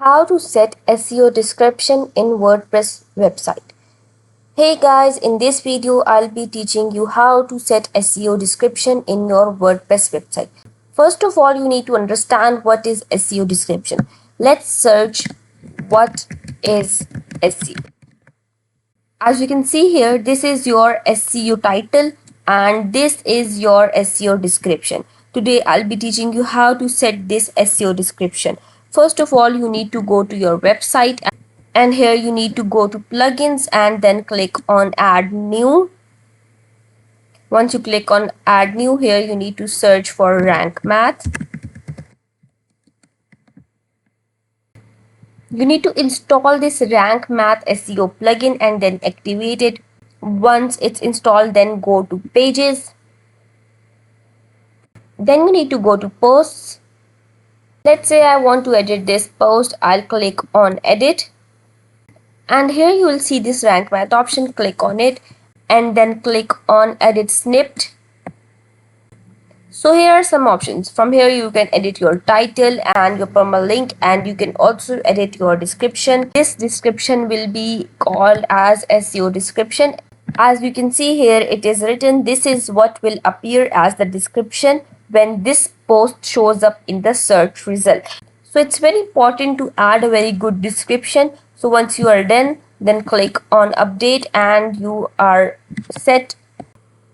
How to set SEO description in WordPress website. Hey guys, in this video I'll be teaching you how to set SEO description in your WordPress website. First of all, you need to understand what is SEO description. Let's search what is SEO. As you can see here, this is your SEO title and this is your SEO description. Today I'll be teaching you how to set this SEO description. First of all, you need to go to your website and here you need to go to plugins and then click on add new. Once you click on add new, here you need to search for rank math. You need to install this rank math SEO plugin and then activate it. Once it's installed, then go to pages. Then you need to go to posts. Let's say I want to edit this post. I'll click on edit. And here you will see this rank math option. Click on it and then click on edit snippet. So here are some options. From here you can edit your title and your permalink, and you can also edit your description. This description will be called as SEO description. As you can see here, it is written, this is what will appear as the description when this post shows up in the search result. So it's very important to add a very good description. So once you are done, then click on update and you are set.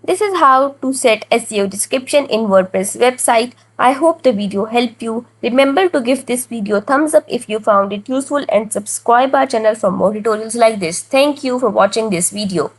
This is how to set SEO description in WordPress website. I hope the video helped you. Remember to give this video a thumbs up if you found it useful and subscribe our channel for more tutorials like this. Thank you for watching this video.